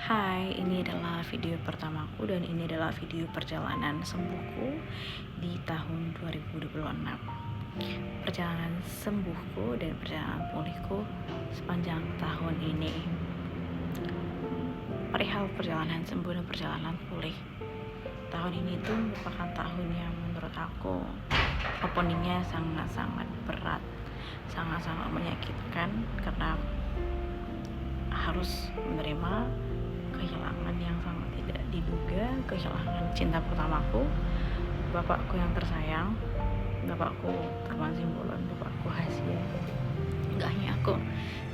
Hai, ini adalah video pertamaku dan ini adalah video perjalanan sembuhku di tahun 2026. Perjalanan sembuhku dan perjalanan pulihku sepanjang tahun ini. Perihal perjalanan sembuh dan perjalanan pulih, tahun ini tuh merupakan tahun yang menurut aku openingnya sangat-sangat berat, sangat-sangat menyakitkan karena harus menerima kehilangan yang sangat tidak diduga, kehilangan cinta pertamaku, bapakku yang tersayang, bapakku Teguh Simbolon, bapakku Hasya. Gak hanya aku,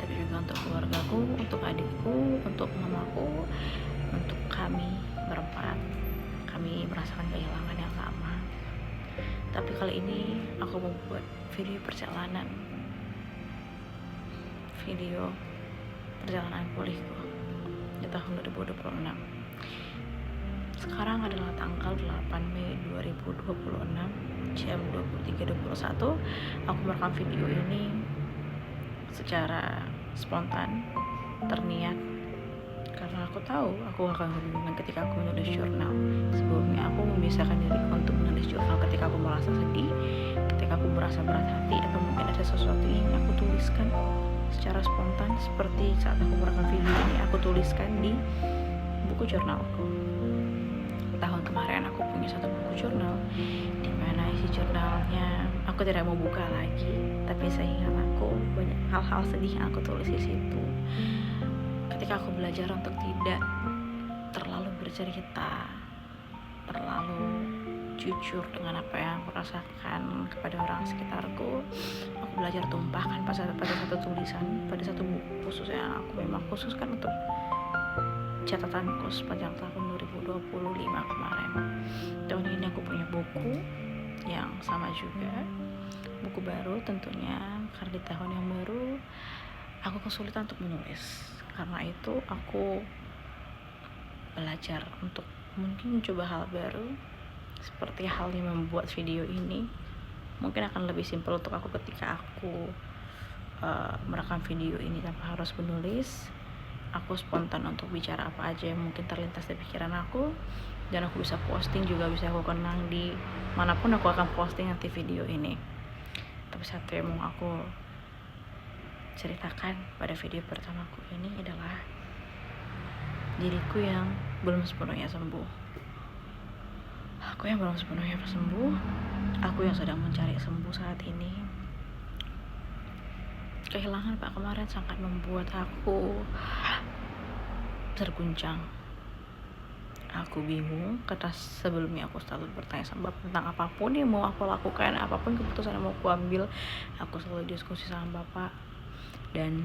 tapi juga untuk keluargaku, untuk adikku, untuk mamaku, untuk kami berempat. Kami merasakan kehilangan yang sama. Tapi kali ini aku membuat video perjalanan pulihku di tahun 2026. Sekarang adalah tanggal 8 Mei 2026 jam 23.21. Aku merekam video ini secara spontan, terniat, karena aku tahu aku akan kebingungan ketika aku menulis jurnal. Sebelumnya aku membiasakan diri untuk menulis jurnal ketika aku merasa sedih, ketika aku merasa berat hati, atau mungkin ada sesuatu yang aku tuliskan secara spontan, seperti saat aku merekam video ini aku tuliskan di buku jurnalku. Tahun kemarin aku punya satu buku jurnal di mana isi jurnalnya aku tidak mau buka lagi, tapi seingat aku banyak hal-hal sedih yang aku tulis di situ. Ketika aku belajar untuk tidak terlalu bercerita, terlalu jujur dengan apa yang aku rasakan kepada orang sekitarku, aku belajar tumpahkan pada satu tulisan, pada satu buku khusus yang aku memang khususkan untuk catatanku sepanjang tahun 2025 kemarin. Tahun ini aku punya buku yang sama juga, buku baru tentunya, karena di tahun yang baru aku kesulitan untuk menulis. Karena itu aku belajar untuk mungkin mencoba hal baru, seperti halnya membuat video ini. Mungkin akan lebih simpel untuk aku ketika aku merekam video ini tanpa harus menulis. Aku spontan untuk bicara apa aja yang mungkin terlintas di pikiran aku, dan aku bisa posting juga, bisa aku kenang di manapun aku akan posting nanti video ini. Tapi satu yang mau aku ceritakan pada video pertamaku ini adalah diriku yang belum sepenuhnya sembuh. Aku yang belum sepenuhnya sembuh, aku yang sedang mencari sembuh saat ini. Kehilangan Pak kemarin sangat membuat aku terguncang. Aku bingung, karena sebelumnya aku selalu bertanya sama Bapak tentang apapun yang mau aku lakukan, apapun keputusan yang mau aku ambil, aku selalu diskusi sama Bapak. Dan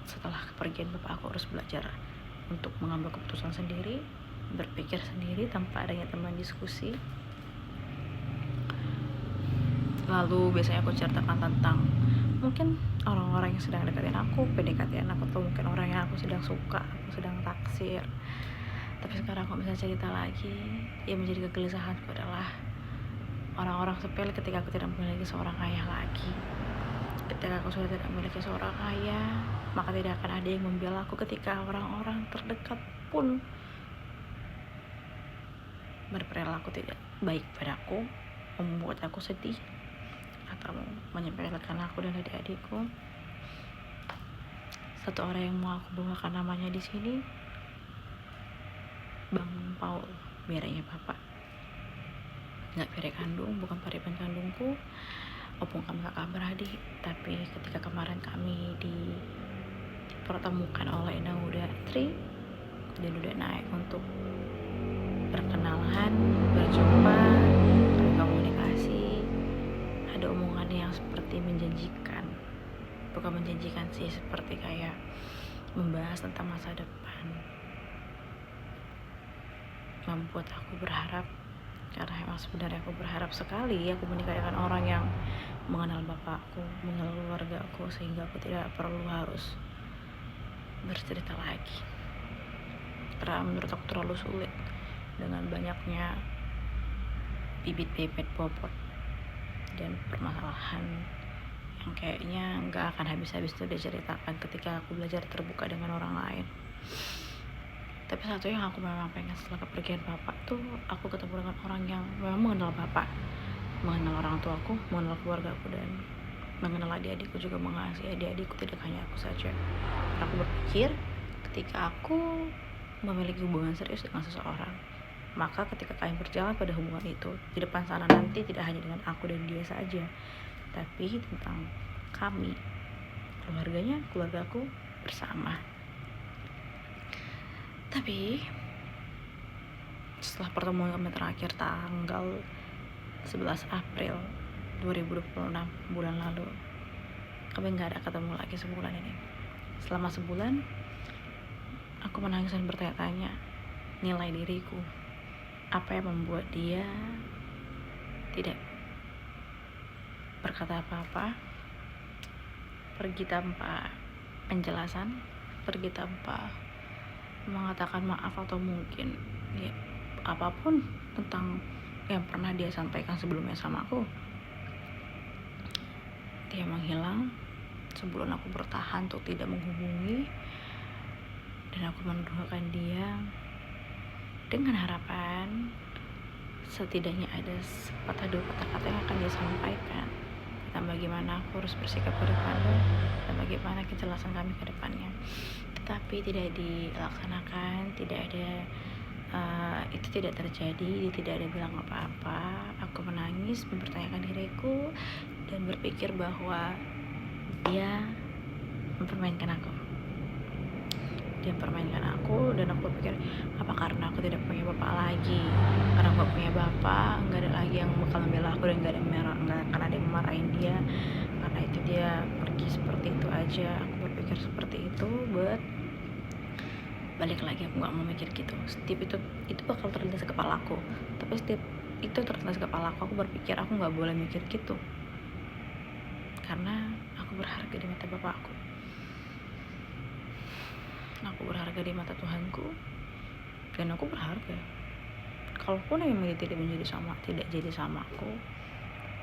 setelah kepergian Bapak, aku harus belajar untuk mengambil keputusan sendiri, berpikir sendiri tanpa adanya teman diskusi. Lalu biasanya aku ceritakan tentang mungkin orang-orang yang sedang deketin aku, PDKT aku, atau mungkin orang yang aku sedang suka, aku sedang taksir. Tapi sekarang aku bisa cerita lagi. Yang menjadi kegelisahanku adalah orang-orang sepele ketika aku tidak memiliki seorang ayah lagi. Ketika aku sudah tidak memiliki seorang ayah, maka tidak akan ada yang membela aku ketika orang-orang terdekat pun berperilaku tidak baik padaku, membuat aku sedih, atau menyepelekan aku dan adik-adikku. Satu orang yang mau aku bawakan namanya di sini, Bang Paul, mereknya Bapak. Nggak pere kandung, bukan pariban kandungku, opung kami kakak beradik. Tapi ketika kemarin kami dipertemukan oleh Nauda Tri dan udah naik untuk perkenalan, berjumpa, komunikasi, ada omongan yang seperti menjanjikan, bukan menjanjikan sih, seperti kayak membahas tentang masa depan, membuat aku berharap, karena emang sebenarnya aku berharap sekali aku menikah dengan orang yang mengenal bapakku, mengenal keluargaku, sehingga aku tidak perlu harus bercerita lagi. Karena menurut aku terlalu sulit dengan banyaknya bibit-bibit bobot dan permasalahan yang kayaknya nggak akan habis-habis itu diceritakan ketika aku belajar terbuka dengan orang lain. Tapi satu yang aku memang pengen setelah kepergian bapak tuh, aku ketemu dengan orang yang memang mengenal bapak, mengenal orang tuaku, mengenal keluarga aku, dan mengenal adik-adikku, juga mengasihi adik-adikku, tidak hanya aku saja. Aku berpikir ketika aku memiliki hubungan serius dengan seseorang, maka ketika kalian berjalan pada hubungan itu, di depan sana nanti tidak hanya dengan aku dan dia saja, tapi tentang kami, keluarganya, keluargaku bersama. Tapi setelah pertemuan kami terakhir tanggal 11 April 2026, bulan lalu, kami gak ada ketemu lagi sebulan ini. Selama sebulan aku menangis dan bertanya-tanya nilai diriku, apa yang membuat dia tidak berkata apa-apa, pergi tanpa penjelasan, pergi tanpa mengatakan maaf, atau mungkin ya apapun tentang yang pernah dia sampaikan sebelumnya sama aku. Dia menghilang sebelum aku bertahan untuk tidak menghubungi, dan aku mendoakan dia dengan harapan setidaknya ada sepatah dua kata-kata yang akan dia sampaikan tentang bagaimana aku harus bersikap ke depannya dan bagaimana kejelasan kami ke depannya. Tetapi tidak dilaksanakan, tidak ada, itu tidak terjadi, tidak ada bilang apa-apa. Aku menangis, mempertanyakan diriku, dan berpikir bahwa dia mempermainkan aku. Dia mempermainkan aku, dan aku berpikir, apa karena aku tidak punya bapak lagi? Karena aku gak punya bapak, gak ada lagi yang bakal membela aku, dan gak akan ada yang memarahin dia karena itu dia pergi seperti itu aja. Aku berpikir seperti itu, but balik lagi aku gak mau mikir gitu. Setiap itu bakal terlintas ke kepalaku, tapi setiap itu terlintas ke kepalaku, aku berpikir aku gak boleh mikir gitu, karena aku berharga di mata bapakku, aku berharga di mata Tuhanku, dan aku berharga. Kalaupun memang dia tidak jadi sama aku,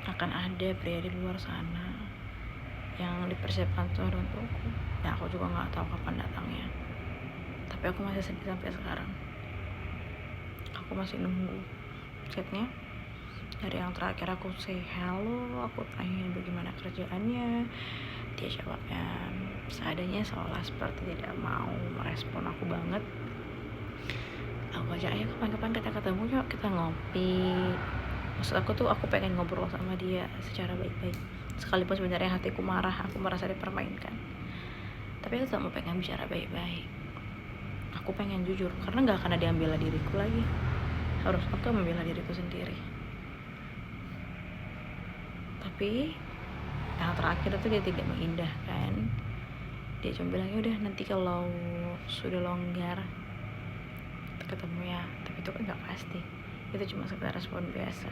akan ada pria di luar sana yang dipersiapkan Tuhan untukku. Ya aku juga nggak tahu kapan datangnya, tapi aku masih sedih sampai sekarang. Aku masih nunggu chatnya. Dari yang terakhir aku say hello, aku tanya bagaimana kerjaannya, dia jawabnya seadanya, seolah seperti tidak mau merespon aku banget. Aku ajak, ayo kapan-kapan kita ketemu yuk, kita ngopi. Maksud aku tuh aku pengen ngobrol sama dia secara baik-baik, sekalipun sebenarnya hatiku marah, aku merasa dipermainkan. Tapi aku tak mau pengen bicara baik-baik, aku pengen jujur, karena gak akan ada yang bela diriku lagi. Harus aku membela diriku sendiri. Tapi yang terakhir itu dia tidak mengindahkan. Dia cuma bilang, udah nanti kalau sudah longgar kita ketemu ya. Tapi itu kan gak pasti, itu cuma sekedar respon biasa.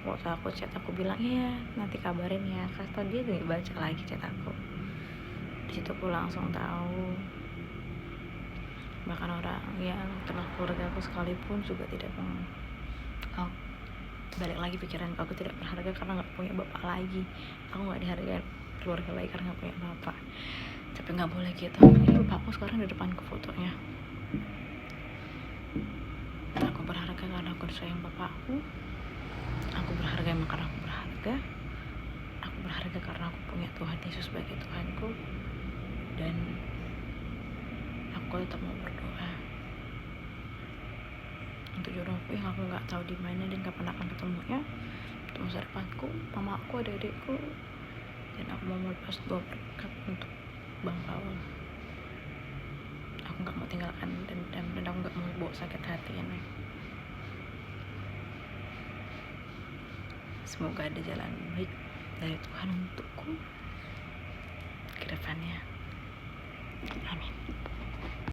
Waktu aku chat, aku bilang iya nanti kabarin ya, kasih tau dia gak baca lagi chat aku. Di situ aku langsung tahu, bahkan orang yang kenal keluarga aku sekalipun juga tidak balik lagi pikiran aku tidak berharga karena gak punya bapak lagi. Aku gak dihargai keluarga lagi karena gak punya bapak. Tapi gak boleh gitu. Ini bapakku sekarang di depanku fotonya. Aku berharga karena aku sayang bapakku. Aku berharga emang karena aku berharga. Aku berharga karena aku punya Tuhan Yesus sebagai Tuhanku. Dan aku tetap mau berdoa untuk jodohku yang aku nggak tahu di mana dan kapan akan ketemunya, untuk masa depanku, mamaku, adik-adikku. Dan aku mau melepas doa berkat untuk Bang Paul. Aku nggak mau tinggalkan dendam, dan aku nggak mau bawa sakit hati ya, Nek. Semoga ada jalan baik dari Tuhan untukku ke depannya. Amin.